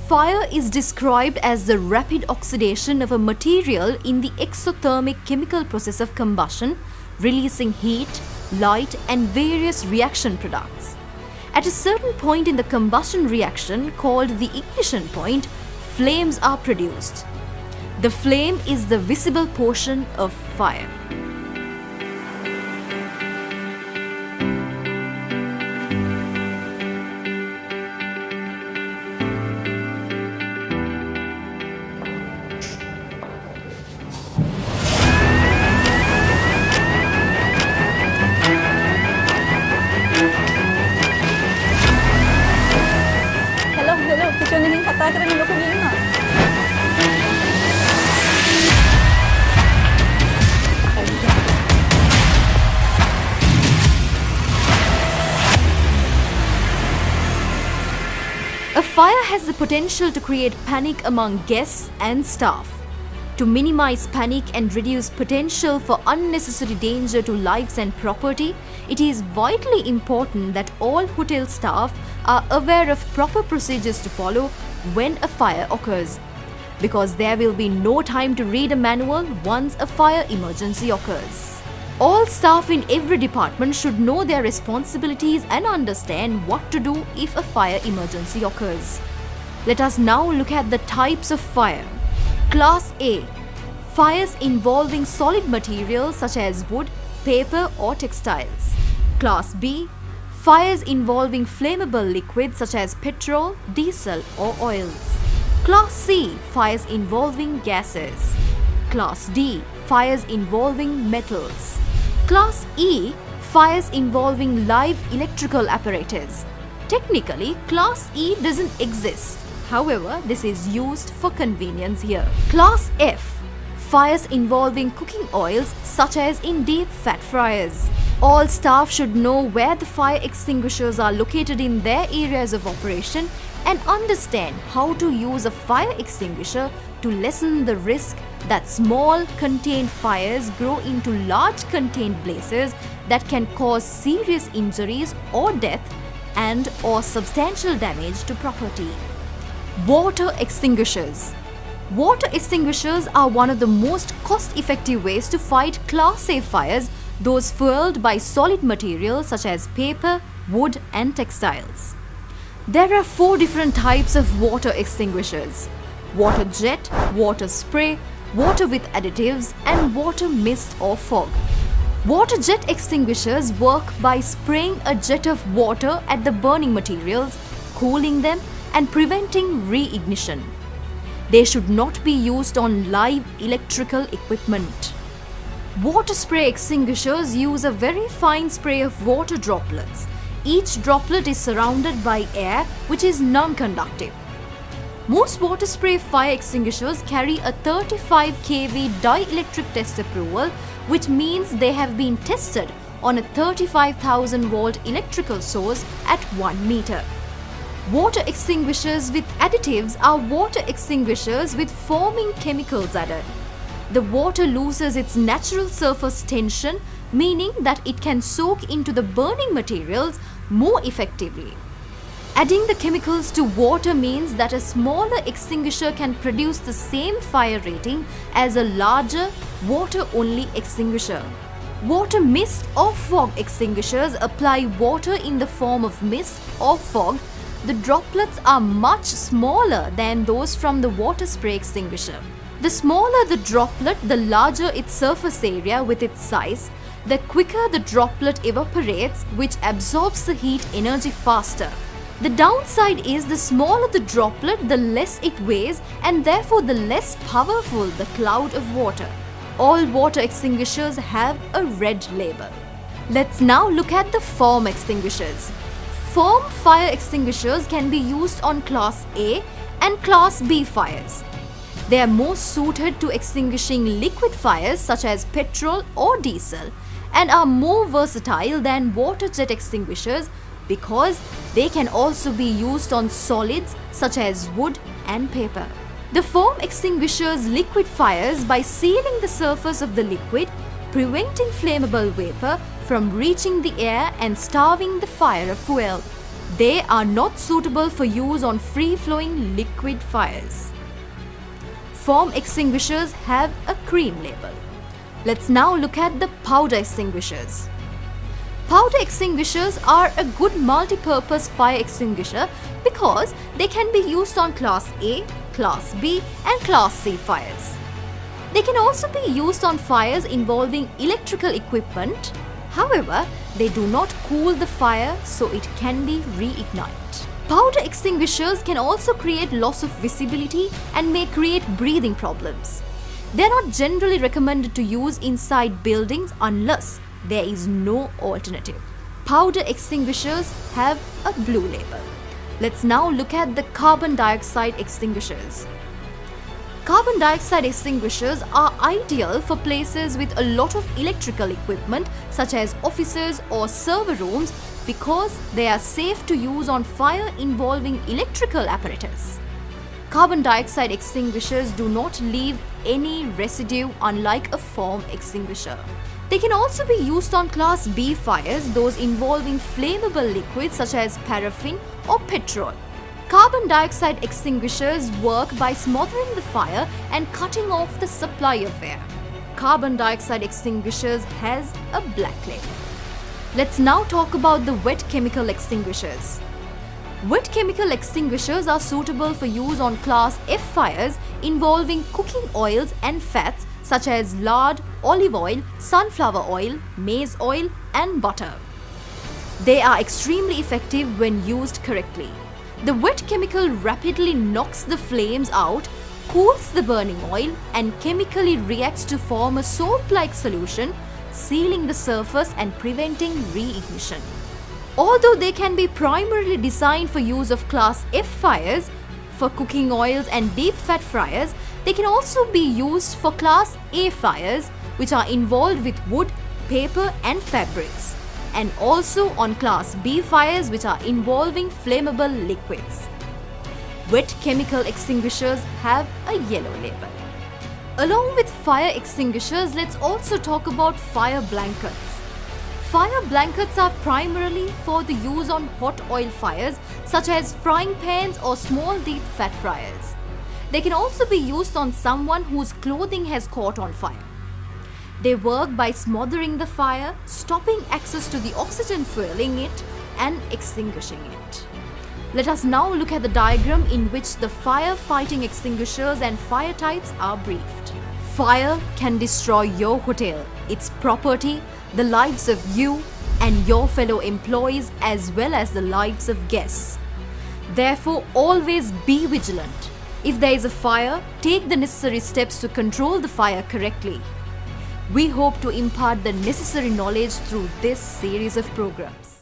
Fire is described as the rapid oxidation of a material in the exothermic chemical process of combustion, releasing heat, light, and various reaction products. At a certain point in the combustion reaction, called the ignition point, flames are produced. The flame is the visible portion of fire. Hello, kita naging kata rin nilo ko na. A fire has the potential to create panic among guests and staff. To minimize panic and reduce potential for unnecessary danger to lives and property, it is vitally important that all hotel staff are aware of proper procedures to follow when a fire occurs, because there will be no time to read a manual once a fire emergency occurs. All staff in every department should know their responsibilities and understand what to do if a fire emergency occurs. Let us now look at the types of fire. Class A. Fires involving solid materials such as wood, paper or textiles. Class B. Fires involving flammable liquids such as petrol, diesel or oils. Class C. Fires involving gases. Class D. Fires involving metals. Class E. Fires involving live electrical apparatus. Technically, Class E doesn't exist. However, this is used for convenience here. Class F. Fires involving cooking oils such as in deep fat fryers. All staff should know where the fire extinguishers are located in their areas of operation and understand how to use a fire extinguisher to lessen the risk that small contained fires grow into large contained blazes that can cause serious injuries or death and or substantial damage to property. Water extinguishers. Water extinguishers are one of the most cost-effective ways to fight Class A fires, those fueled by solid materials such as paper, wood and textiles. There are 4 different types of water extinguishers: water jet, water spray, water with additives and water mist or fog. Water jet extinguishers work by spraying a jet of water at the burning materials, cooling them and preventing re-ignition. They should not be used on live electrical equipment. Water spray extinguishers use a very fine spray of water droplets. Each droplet is surrounded by air which is non-conductive. Most water spray fire extinguishers carry a 35 kV dielectric test approval, which means they have been tested on a 35,000 volt electrical source at 1 meter. Water extinguishers with additives are water extinguishers with foaming chemicals added. The water loses its natural surface tension, meaning that it can soak into the burning materials more effectively. Adding the chemicals to water means that a smaller extinguisher can produce the same fire rating as a larger water-only extinguisher. Water mist or fog extinguishers apply water in the form of mist or fog. The droplets are much smaller than those from the water spray extinguisher. The smaller the droplet, the larger its surface area with its size. The quicker the droplet evaporates, which absorbs the heat energy faster. The downside is the smaller the droplet, the less it weighs and therefore the less powerful the cloud of water. All water extinguishers have a red label. Let's now look at the foam extinguishers. Foam fire extinguishers can be used on Class A and Class B fires. They are most suited to extinguishing liquid fires such as petrol or diesel and are more versatile than water jet extinguishers because they can also be used on solids such as wood and paper. The foam extinguishers liquid fires by sealing the surface of the liquid, preventing flammable vapor from reaching the air and starving the fire of fuel. They are not suitable for use on free-flowing liquid fires. Foam extinguishers have a cream label. Let's now look at the powder extinguishers. Powder extinguishers are a good multi-purpose fire extinguisher because they can be used on Class A, Class B and Class C fires. They can also be used on fires involving electrical equipment. However, they do not cool the fire, so it can be reignited. Powder extinguishers can also create loss of visibility and may create breathing problems. They are not generally recommended to use inside buildings unless there is no alternative. Powder extinguishers have a blue label. Let's now look at the carbon dioxide extinguishers. Carbon dioxide extinguishers are ideal for places with a lot of electrical equipment such as offices or server rooms because they are safe to use on fire involving electrical apparatus. Carbon dioxide extinguishers do not leave any residue unlike a foam extinguisher. They can also be used on Class B fires, those involving flammable liquids such as paraffin or petrol. Carbon dioxide extinguishers work by smothering the fire and cutting off the supply of air. Carbon dioxide extinguishers has a black label. Let's now talk about the wet chemical extinguishers. Wet chemical extinguishers are suitable for use on Class F fires involving cooking oils and fats such as lard, olive oil, sunflower oil, maize oil and butter. They are extremely effective when used correctly. The wet chemical rapidly knocks the flames out, cools the burning oil and chemically reacts to form a soap-like solution, sealing the surface and preventing reignition. Although they can be primarily designed for use of Class F fires, for cooking oils and deep fat fryers, they can also be used for Class A fires, which are involved with wood, paper and fabrics, and also on Class B fires, which are involving flammable liquids. Wet chemical extinguishers have a yellow label. Along with fire extinguishers, let's also talk about fire blankets. Fire blankets are primarily for the use on hot oil fires such as frying pans or small deep fat fryers. They can also be used on someone whose clothing has caught on fire. They work by smothering the fire, stopping access to the oxygen fueling it, and extinguishing it. Let us now look at the diagram in which the fire-fighting extinguishers and fire types are briefed. Fire can destroy your hotel, its property, the lives of you and your fellow employees as well as the lives of guests. Therefore, always be vigilant. If there is a fire, take the necessary steps to control the fire correctly. We hope to impart the necessary knowledge through this series of programs.